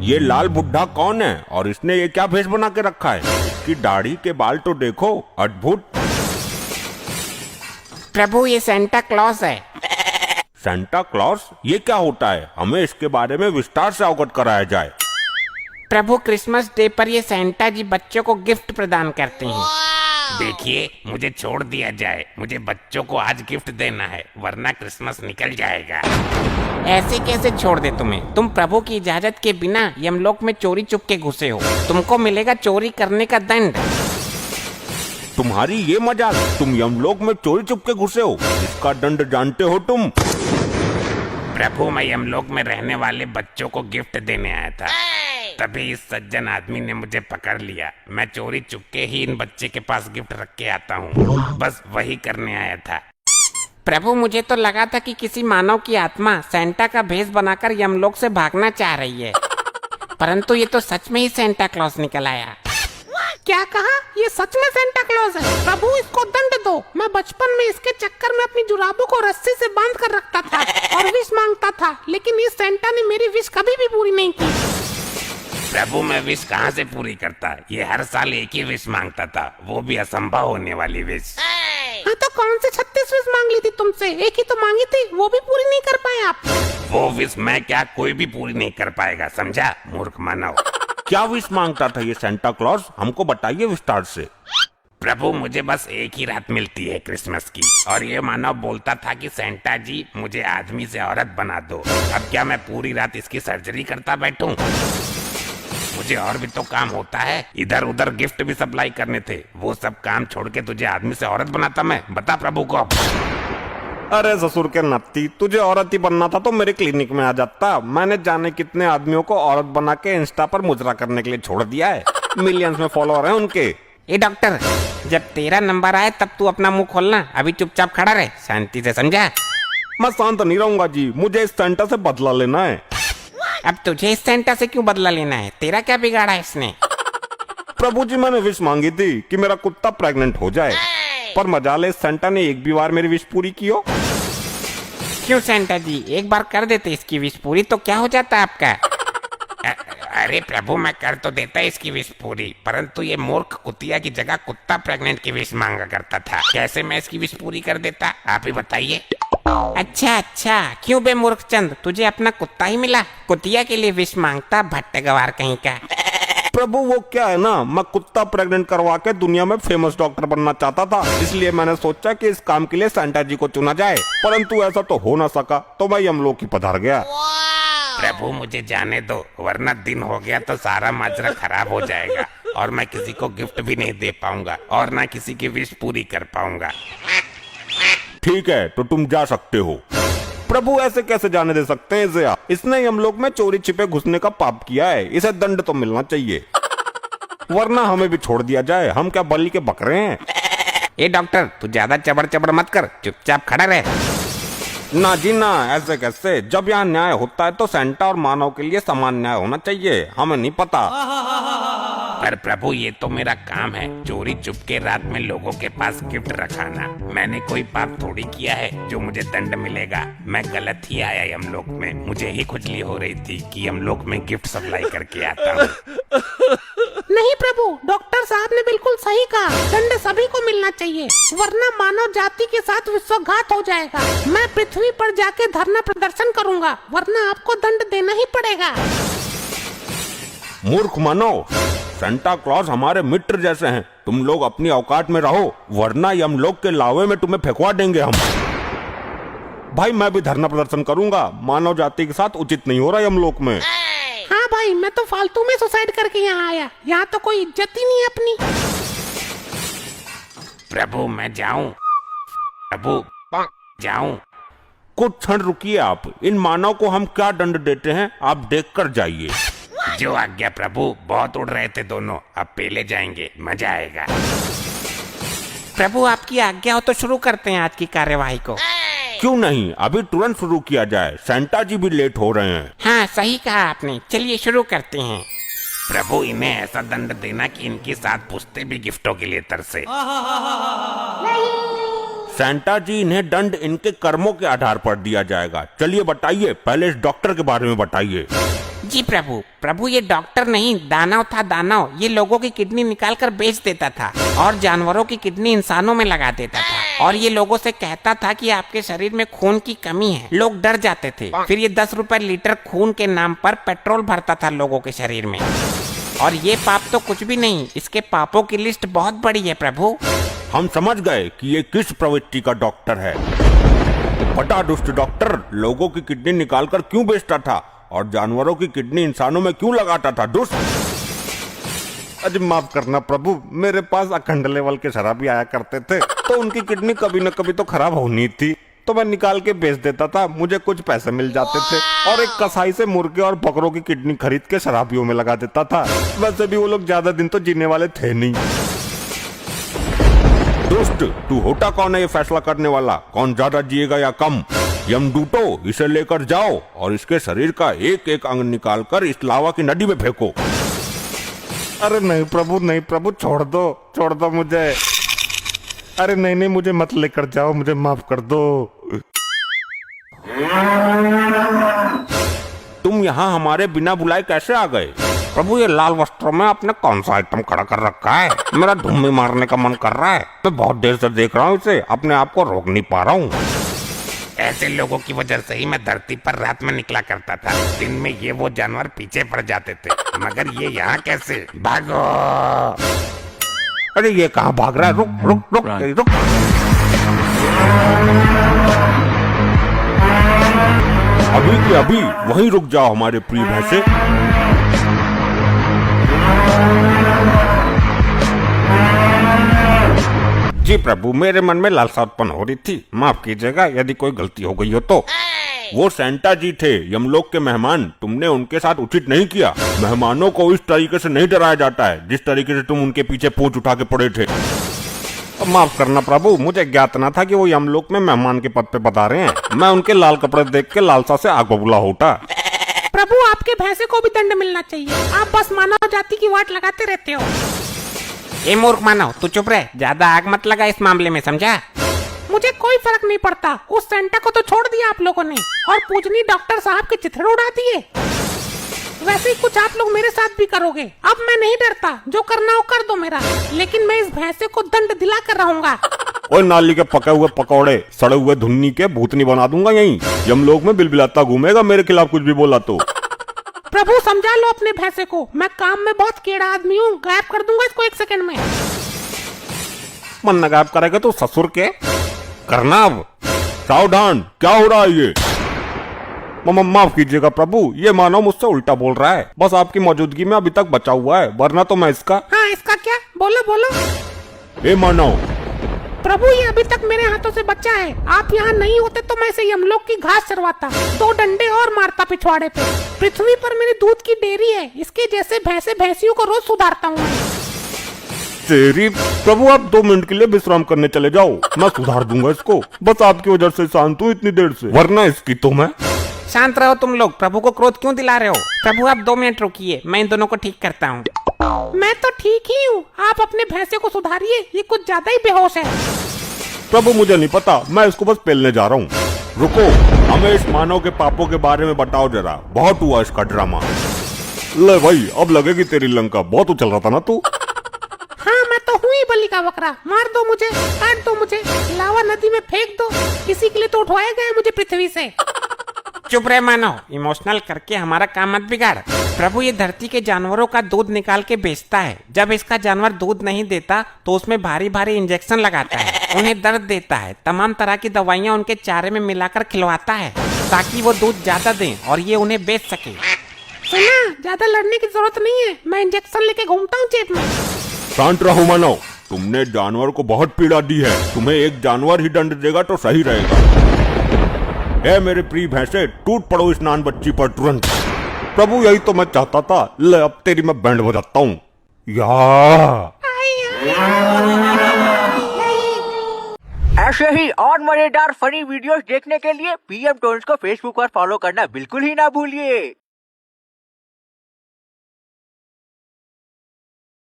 ये लाल बुड्ढा कौन है और इसने ये क्या भेष बना के रखा है? इसकी दाढ़ी के बाल तो देखो, अद्भुत। प्रभु ये सेंटा क्लॉज है। Santa Claus? ये क्या होता है? हमें इसके बारे में विस्तार से अवगत कराया जाए। प्रभु क्रिसमस डे पर ये सेंटा जी बच्चों को गिफ्ट प्रदान करते हैं। देखिए, मुझे छोड़ दिया जाए, मुझे बच्चों को आज गिफ्ट देना है, वरना क्रिसमस निकल जाएगा। ऐसे कैसे छोड़ दे तुम्हें? तुम प्रभु की इजाजत के बिना यमलोक में चोरी चुपके घुसे हो, तुमको मिलेगा चोरी करने का दंड। तुम्हारी ये मजाक, तुम यमलोक में चोरी चुपके घुसे हो, इसका दंड जानते हो तुम? प्रभु, मैं यमलोक में रहने वाले बच्चों को गिफ्ट देने आया था, तभी इस सज्जन आदमी ने मुझे पकड़ लिया। मैं चोरी चुपके ही इन बच्चे के पास गिफ्ट रख के आता हूँ, बस वही करने आया था। प्रभु, मुझे तो लगा था कि किसी मानव की आत्मा सेंटा का भेष बनाकर यमलोक से भागना चाह रही है, परंतु ये तो सच में ही सेंटा क्लॉज निकल आया। क्या कहा? ये सच में सेंटा क्लॉज है? प्रभु, इसको दंड दो। मैं बचपन में इसके चक्कर में अपनी जुराबों को रस्सी से बांध कर रखता था और विश मांगता था, लेकिन इस सेंटा ने मेरी विश कभी भी पूरी नहीं की। प्रभु, मैं विश कहाँ से पूरी करता? ये हर साल एक ही विश मांगता था, वो भी असंभव होने वाली विश। हाँ, तो कौन से 36 विश मांग ली थी तुमसे? एक ही तो मांगी थी, वो भी पूरी नहीं कर पाए आप। वो विश मैं क्या, कोई भी पूरी नहीं कर पाएगा, समझा मूर्ख मानव। क्या विश मांगता था ये सेंटा क्लॉज? हमको बताइए विस्तार से। प्रभु, मुझे बस एक ही रात मिलती है क्रिसमस की, और ये मानव बोलता था कि सेंटा जी मुझे आदमी से औरत बना दो। अब क्या मैं पूरी रात इसकी सर्जरी करता बैठूं? मुझे और भी तो काम होता है, इधर उधर गिफ्ट भी सप्लाई करने थे, वो सब काम छोड़ के तुझे आदमी से औरत बनाता मैं? बता प्रभु को। अरे ससुर के नत्ती, तुझे औरत ही बनना था तो मेरे क्लिनिक में आ जाता। मैंने जाने कितने आदमियों को औरत बना के इंस्टा पर मुजरा करने के लिए छोड़ दिया है, मिलियंस में फॉलोअर हैं उनके। ए डॉक्टर, जब तेरा नंबर आए तब तू अपना मुंह खोलना, अभी चुपचाप खड़ा रहे, शांति से, समझा? मैं शांत नहीं रहूंगा जी, मुझे इस सेंटा से बदला लेना है। अब तुझे इस सेंटा से क्यों बदला लेना है? तेरा क्या बिगाड़ा है इसने? प्रभु जी, मैंने विश मांगी थी कि मेरा कुत्ता प्रेग्नेंट हो जाए, पर मजाले इस सेंटा ने एक भी बार मेरी विश पूरी की हो। क्यों सेंटा जी, एक बार कर देते इसकी विश पूरी तो क्या हो जाता आपका? अरे प्रभु, मैं कर तो देता इसकी विश पूरी, परंतु ये मूर्ख कुतिया की जगह कुत्ता प्रेग्नेंट की विश मांगा करता था। कैसे मैं इसकी विश पूरी कर देता, आप ही बताइए। अच्छा, क्यों बे मूर्खचंद, तुझे अपना कुत्ता ही मिला, कुतिया के लिए विश मांगता, भट्ट गवार कहीं का। प्रभु, वो क्या है ना, मैं कुत्ता प्रेग्नेंट करवा के दुनिया में फेमस डॉक्टर बनना चाहता था, इसलिए मैंने सोचा कि इस काम के लिए सेंटा जी को चुना जाए, परंतु ऐसा तो हो ना सका, तो मैं यमलोक ही पधार गया। प्रभु, मुझे जाने दो, वरना दिन हो गया तो सारा माजरा खराब हो जाएगा, और मैं किसी को गिफ्ट भी नहीं दे पाऊंगा, और ना किसी की विश पूरी कर पाऊंगा। ठीक है, तो तुम जा सकते हो। प्रभु, ऐसे कैसे जाने दे सकते हैं इसे? इसने यमलोक में चोरी छिपे घुसने का पाप किया है, इसे दंड तो मिलना चाहिए, वरना हमें भी छोड़ दिया जाए, हम क्या बलि के बकरे हैं? ए डॉक्टर, तू ज्यादा चबड़ चबड़ मत कर, चुपचाप खड़ा रहे। ना जी ना, ऐसे कैसे? जब यहाँ न्याय होता है तो सेंटा और मानव के लिए समान न्याय होना चाहिए, हमें नहीं पता। पर प्रभु, ये तो मेरा काम है, चोरी चुपके रात में लोगों के पास गिफ्ट रखाना। मैंने कोई पाप थोड़ी किया है जो मुझे दंड मिलेगा। मैं गलत ही आया यमलोक में, मुझे ही खुजली हो रही थी कि यमलोक में गिफ्ट सप्लाई करके आता हूँ। नहीं प्रभु, डॉक्टर साहब ने बिल्कुल सही कहा, दंड सभी को मिलना चाहिए, वरना मानव जाति के साथ विश्वासघात हो जाएगा। मैं पृथ्वी पर जाके धरना प्रदर्शन करूंगा, वरना आपको दंड देना ही पड़ेगा। मूर्ख मानव, सेंटा क्लॉज हमारे मित्र जैसे हैं, तुम लोग अपनी औकात में रहो, वरना यमलोक के लावे में तुम्हें फेंकवा देंगे हम। भाई, मैं भी धरना प्रदर्शन करूंगा, मानव जाति के साथ उचित नहीं हो रहा यमलोक में। हाँ भाई, मैं तो फालतू में सुसाइड करके यहाँ आया, यहाँ तो कोई इज्जत ही नहीं है अपनी। प्रभु, मैं जाऊं? प्रभु, जाऊं? कुछ क्षण रुकिए आप, इन मानव को हम क्या दंड देते हैं आप देख कर जाइए। जो आज्ञा प्रभु, बहुत उड़ रहे थे दोनों, अब पहले जाएंगे, मजा आएगा। प्रभु, आपकी आज्ञा हो तो शुरू करते हैं आज की कार्यवाही को। क्यों नहीं, अभी तुरंत शुरू किया जाए, सेंटा जी भी लेट हो रहे हैं। हाँ, सही कहा आपने, चलिए शुरू करते हैं। प्रभु, इन्हें ऐसा दंड देना कि इनके साथ पूछते भी गिफ्टों के लिए तरसे। सेंटा जी, इन्हें दंड इनके कर्मों के आधार पर दिया जाएगा। चलिए बताइए, पहले इस डॉक्टर के बारे में बताइए। जी प्रभु, प्रभु ये डॉक्टर नहीं दानव था, दानव। ये लोगों की किडनी निकाल कर बेच देता था और जानवरों की किडनी इंसानों में लगा देता था और ये लोगों से कहता था कि आपके शरीर में खून की कमी है। लोग डर जाते थे। फिर ये 10 रुपए लीटर खून के नाम पर पेट्रोल भरता था लोगों के शरीर में। और ये पाप तो कुछ भी नहीं, इसके पापों की लिस्ट बहुत बड़ी है प्रभु। हम समझ गए कि ये किस प्रवृत्ति का डॉक्टर है। बड़ा दुष्ट डॉक्टर लोगों की किडनी निकालकर क्यों बेचता था और जानवरों की किडनी इंसानों में क्यों लगाता था? दुष्ट। अरे माफ करना प्रभु, मेरे पास अखंड लेवल के शराबी आया करते थे तो उनकी किडनी कभी न कभी तो खराब होनी थी, तो मैं निकाल के बेच देता था, मुझे कुछ पैसे मिल जाते थे और एक कसाई से मुर्गे और बकरों की किडनी खरीद के शराबियों में लगा देता था। वैसे भी वो लोग ज्यादा दिन तो जीने वाले थे नहीं। दोस्त, तू होता कौन है ये फैसला करने वाला, कौन ज्यादा जिएगा या कम? यमदूतो, इसे लेकर जाओ और इसके शरीर का एक एक अंग निकालकर इस लावा की नदी में फेंको। अरे नहीं प्रभु, छोड़ दो मुझे। अरे नहीं, मुझे मत लेकर जाओ, मुझे माफ कर दो। तुम यहाँ हमारे बिना बुलाए कैसे आ गए? प्रभु ये लाल वस्त्रों में आपने कौन सा आइटम खड़ा कर रखा है? मेरा धुम्मी मारने का मन कर रहा है। मैं बहुत देर से देख रहा हूँ इसे, अपने आप को रोक नहीं पा रहा हूँ। ऐसे लोगों की वजह से ही मैं धरती पर रात में निकला करता था। दिन में ये वो जानवर पीछे पड़ जाते थे, मगर ये यहाँ कैसे? भागो! अरे ये कहाँ भाग रहा है? रुक। अभी की अभी वहीं रुक जाओ हमारे प्रिय भैंसे। जी प्रभु, मेरे मन में लालसा उत्पन्न हो रही थी, माफ कीजिएगा यदि कोई गलती हो गई हो तो। वो सेंटा जी थे, यमलोक के मेहमान, तुमने उनके साथ उचित नहीं किया। मेहमानों को इस तरीके से नहीं डराया जाता है जिस तरीके से तुम उनके पीछे पूंछ उठा के पड़े थे। माफ करना प्रभु, मुझे ज्ञात न था कि वो यमलोक में मेहमान के पद पे बता रहे हैं। मैं उनके लाल कपड़े देख के लालसा से आग बबूला होता। प्रभु आपके भैंसे को भी दंड मिलना चाहिए, आप बस मानव जाति की वाट लगाते रहते हो। ए मूर्ख मानव, तू चुप रह, ज्यादा आग मत लगा इस मामले में, समझा? मुझे कोई फर्क नहीं पड़ता, उस सेंटा को तो छोड़ दिया आप लोगों ने और पूजनी डॉक्टर साहब के चिथड़े उड़ा दिए। वैसे ही कुछ आप लोग मेरे साथ भी करोगे। अब मैं नहीं डरता, जो करना हो कर दो मेरा, लेकिन मैं इस भैंसे को दंड दिला कर रहूंगा। ओए नाली के पके हुए पकौड़े, सड़े हुए धुन्नी के भूतनी बना दूंगा यहीं। यमलोक में बिलबिलाता घूमेगा मेरे खिलाफ कुछ भी बोला तो। प्रभु समझा लो अपने भैंसे को, मैं काम में बहुत कीड़ा आदमी हूँ, गायब कर दूंगा इसको 1 सेकंड में। मन न गायब करेगा तो ससुर के करना। अब सावधान, क्या हो रहा है ये? माफ कीजिएगा प्रभु, ये मानव मुझसे उल्टा बोल रहा है, बस आपकी मौजूदगी में अभी तक बचा हुआ है, वरना तो मैं इसका। हाँ इसका क्या? बोलो। ए मानव। प्रभु ये अभी तक मेरे हाथों से बचा है, आप यहाँ नहीं होते तो मैं इसे यमलोक की घास चरवाता, 2 डंडे और मारता पिछवाड़े पे। पृथ्वी पर मेरी दूध की डेयरी है, इसके जैसे भैंसे भैंसियों को रोज सुधारता हूँ। तेरी प्रभु, आप 2 मिनट के लिए विश्राम करने चले जाओ, मैं सुधार दूंगा इसको। बस आपकी वजह से शांत हूँ इतनी देर से, वरना इसकी तो मैं। शांत रहो तुम लोग, प्रभु को क्रोध क्यों दिला रहे हो? प्रभु आप 2 मिनट रुकिए, मैं इन दोनों को ठीक करता हूँ। मैं तो ठीक ही हूँ, आप अपने भैंसे को सुधारिए, ये कुछ ज्यादा ही बेहोश है। प्रभु मुझे नहीं पता, मैं इसको बस पेलने जा रहा हूँ। रुको, हमें इस मानव के पापों के बारे में बताओ जरा, बहुत हुआ इसका ड्रामा। ले भाई, अब लगेगी तेरी लंका, बहुत उछल रहा था ना तू। हाँ मैं तो हूँ ही बलि का बकरा, मार दो मुझे, काट दो मुझे, लावा नदी में फेंक दो, इसी के लिए तो उठवाया गया मुझे पृथ्वी से। चुप रहे मानव, इमोशनल करके हमारा काम मत बिगाड़। प्रभु ये धरती के जानवरों का दूध निकाल के बेचता है। जब इसका जानवर दूध नहीं देता तो उसमें भारी भारी इंजेक्शन लगाता है, उन्हें दर्द देता है, तमाम तरह की दवाइयाँ उनके चारे में मिलाकर खिलवाता है ताकि वो दूध ज्यादा दें और ये उन्हें बेच सके। सुना, ज्यादा लड़ने की जरूरत नहीं है, मैं इंजेक्शन लेके घूमता हूँ जेब में। शांत रहो मानव, तुमने जानवर को बहुत पीड़ा दी है, तुम्हें एक जानवर ही दंड देगा तो सही रहेगा। ए मेरे प्रिय भैंसे, टूट पड़ो इस नान बच्ची पर तुरंत। प्रभु यही तो मैं चाहता था, ले अब तेरी मैं बैंड बजाता हूँ। ऐसे ही और मजेदार फनी वीडियोस देखने के लिए PM टोन्स को फेसबुक पर फॉलो करना बिल्कुल ही ना भूलिए।